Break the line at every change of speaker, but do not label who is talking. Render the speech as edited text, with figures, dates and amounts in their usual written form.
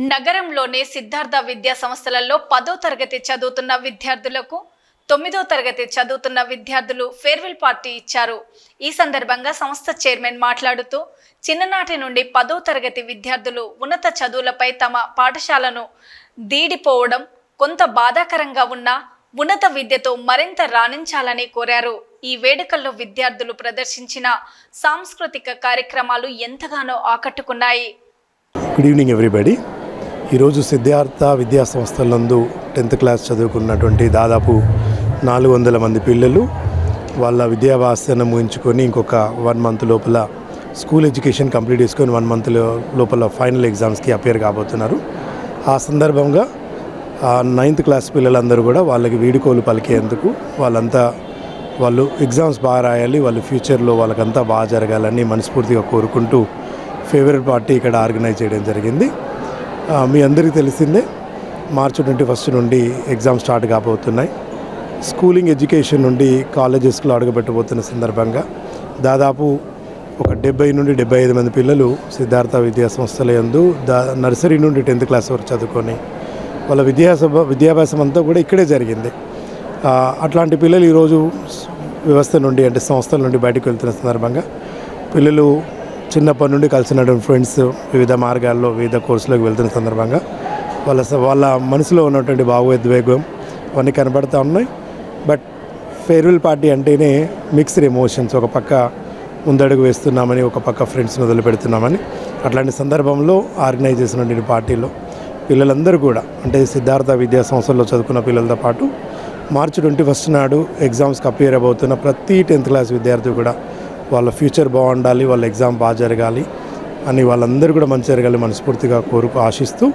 నగరంలోని సిద్ధార్థ విద్యా సంస్థలలో 10వ తరగతి చదువుతున్న విద్యార్థులకు 9వ తరగతి చదువుతున్న విద్యార్థులు ఫేర్వెల్ పార్టీ ఇచ్చారు. ఈ సందర్భంగా సంస్థ చైర్మన్ మాట్లాడుతూ చిన్ననాటి నుండి 10వ తరగతి విద్యార్థులు ఉన్నత చదువులపై తమ పాఠశాలను దీడిపోవడం కొంత బాధాకరంగా ఉన్నా ఉన్నత విద్యతో మరింత రాణించాలని కోరారు. ఈ వేడుకల్లో విద్యార్థులు ప్రదర్శించిన సాంస్కృతిక కార్యక్రమాలు ఎంతగానో ఆకట్టుకున్నాయి.
Good evening everybody. ఈరోజు సిద్ధార్థ విద్యా సంస్థలందు 10th క్లాస్ చదువుకున్నటువంటి దాదాపు 400 మంది పిల్లలు వాళ్ళ విద్యాభ్యాసాన్ని ముగించుకొని ఇంకొక 1 month లోపల స్కూల్ ఎడ్యుకేషన్ కంప్లీట్ చేసుకొని 1 month లోపల ఫైనల్ ఎగ్జామ్స్కి అపేర్ కాబోతున్నారు. ఆ సందర్భంగా 9th క్లాస్ పిల్లలందరూ కూడా వాళ్ళకి వీడుకోలు పలికేందుకు వాళ్ళు ఎగ్జామ్స్ బాగా రాయాలి, వాళ్ళ ఫ్యూచర్లో వాళ్ళకంతా బాగా జరగాలని మనస్ఫూర్తిగా కోరుకుంటూ ఫేవరెట్ పార్టీ ఇక్కడ ఆర్గనైజ్ చేయడం జరిగింది. మీ అందరికీ తెలిసిందే, March 21 నుండి ఎగ్జామ్ స్టార్ట్ కాబోతున్నాయి. స్కూలింగ్ ఎడ్యుకేషన్ నుండి కాలేజెస్లో అడుగుపెట్టబోతున్న సందర్భంగా దాదాపు ఒక 70 నుండి 75 మంది పిల్లలు సిద్ధార్థ విద్యా సంస్థల యందు నర్సరీ నుండి 10th క్లాస్ వరకు చదువుకొని వాళ్ళ విద్యాభ్యాసం అంతా కూడా ఇక్కడే జరిగింది. అట్లాంటి పిల్లలు ఈరోజు వ్యవస్థ నుండి అంటే సంస్థల నుండి బయటకు వెళ్తున్న సందర్భంగా పిల్లలు చిన్నప్పటి నుండి కలిసినటువంటి ఫ్రెండ్స్ వివిధ మార్గాల్లో వివిధ కోర్సులకు వెళ్తున్న సందర్భంగా వాళ్ళ మనసులో ఉన్నటువంటి భావోద్వేగం అవన్నీ కనబడుతూ ఉన్నాయి. బట్ ఫేర్వెల్ పార్టీ అంటేనే మిక్స్డ్ ఎమోషన్స్, ఒక పక్క ముందడుగు వేస్తున్నామని, ఒక పక్క ఫ్రెండ్స్ని వదిలిపెడుతున్నామని. అట్లాంటి సందర్భంలో ఆర్గనైజ్ చేసినటువంటి పార్టీలో పిల్లలందరూ కూడా అంటే సిద్ధార్థ విద్యా సంస్థల్లో చదువుకున్న పిల్లలతో పాటు March 21 నాడు ఎగ్జామ్స్కి అపేర్ అవబోతున్న ప్రతి 10th క్లాస్ విద్యార్థి కూడా వాళ్ళ ఫ్యూచర్ బాగుండాలి, వాళ్ళ ఎగ్జామ్ బాగా జరగాలి అని వాళ్ళందరూ కూడా మంచి జరగాలి మనస్ఫూర్తిగా ఆశిస్తూ